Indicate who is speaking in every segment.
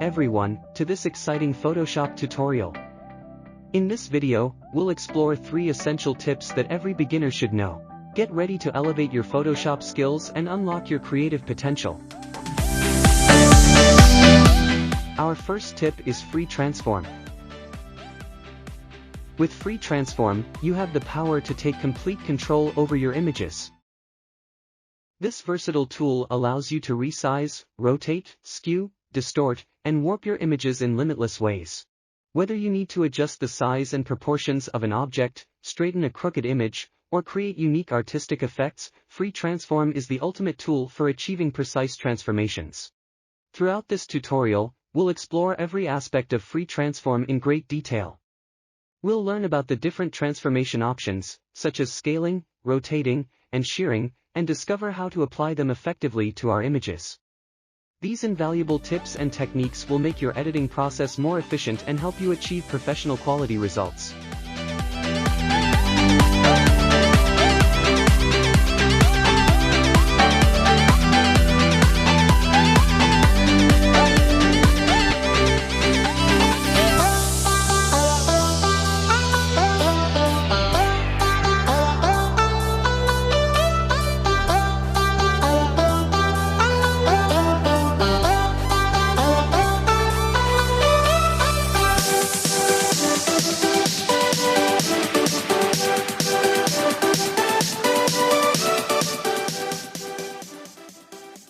Speaker 1: everyone, to this exciting Photoshop tutorial. In this video, we'll explore 3 essential tips that every beginner should know. Get ready to elevate your Photoshop skills and unlock your creative potential. Our first tip is Free Transform. With Free Transform, you have the power to take complete control over your images. This versatile tool allows you to resize, rotate, skew, distort, and warp your images in limitless ways. Whether you need to adjust the size and proportions of an object, straighten a crooked image, or create unique artistic effects, Free Transform is the ultimate tool for achieving precise transformations. Throughout this tutorial, we'll explore every aspect of Free Transform in great detail. We'll learn about the different transformation options, such as scaling, rotating, and shearing, and discover how to apply them effectively to our images. These invaluable tips and techniques will make your editing process more efficient and help you achieve professional quality results.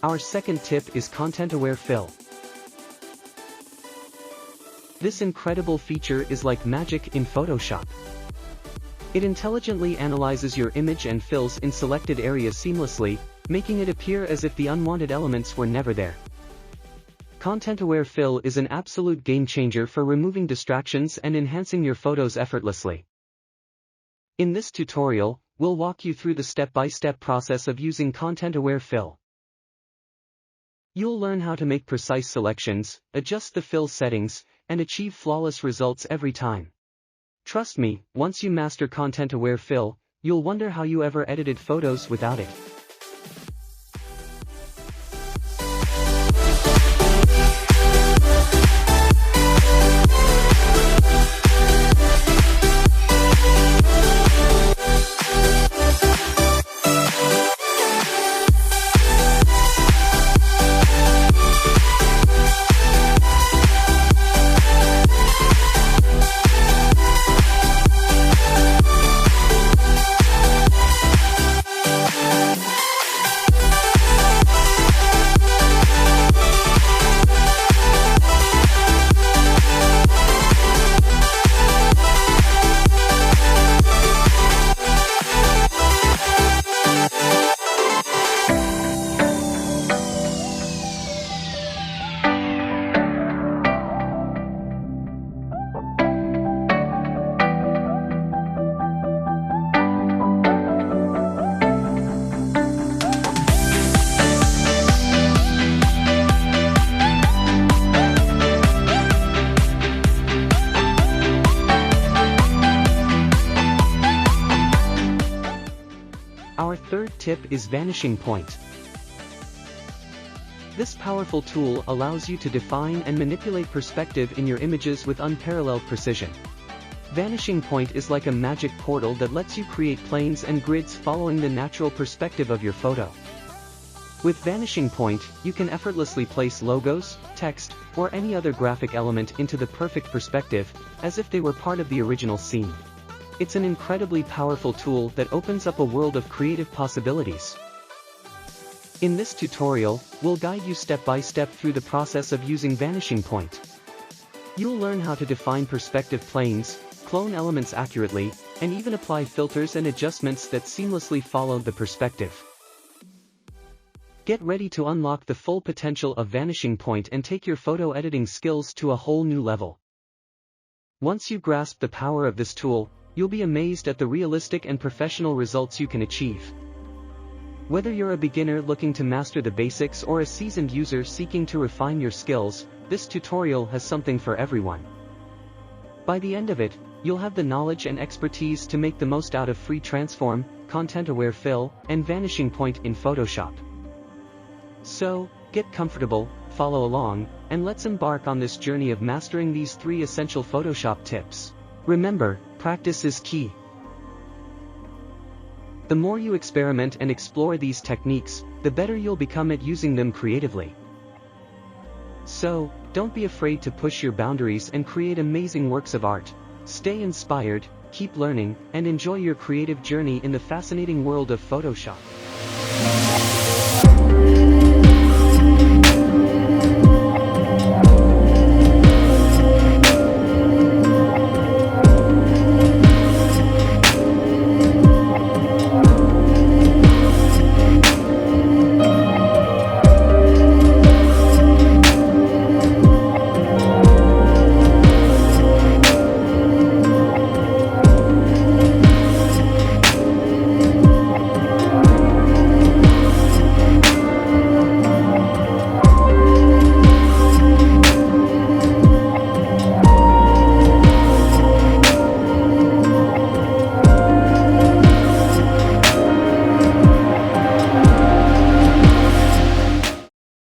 Speaker 1: Our second tip is Content-Aware Fill. This incredible feature is like magic in Photoshop. It intelligently analyzes your image and fills in selected areas seamlessly, making it appear as if the unwanted elements were never there. Content-Aware Fill is an absolute game-changer for removing distractions and enhancing your photos effortlessly. In this tutorial, we'll walk you through the step-by-step process of using Content-Aware Fill. You'll learn how to make precise selections, adjust the fill settings, and achieve flawless results every time. Trust me, once you master Content-Aware Fill, you'll wonder how you ever edited photos without it. Our third tip is Vanishing Point. This powerful tool allows you to define and manipulate perspective in your images with unparalleled precision. Vanishing Point is like a magic portal that lets you create planes and grids following the natural perspective of your photo. With Vanishing Point, you can effortlessly place logos, text, or any other graphic element into the perfect perspective, as if they were part of the original scene. It's an incredibly powerful tool that opens up a world of creative possibilities. In this tutorial, we'll guide you step by step through the process of using Vanishing Point. You'll learn how to define perspective planes, clone elements accurately, and even apply filters and adjustments that seamlessly follow the perspective. Get ready to unlock the full potential of Vanishing Point and take your photo editing skills to a whole new level. Once you grasp the power of this tool, you'll be amazed at the realistic and professional results you can achieve. Whether you're a beginner looking to master the basics or a seasoned user seeking to refine your skills, this tutorial has something for everyone. By the end of it, you'll have the knowledge and expertise to make the most out of Free Transform, Content-Aware Fill, and Vanishing Point in Photoshop. So, get comfortable, follow along, and let's embark on this journey of mastering these 3 essential Photoshop tips. Remember, practice is key. The more you experiment and explore these techniques, the better you'll become at using them creatively. So, don't be afraid to push your boundaries and create amazing works of art. Stay inspired, keep learning, and enjoy your creative journey in the fascinating world of Photoshop.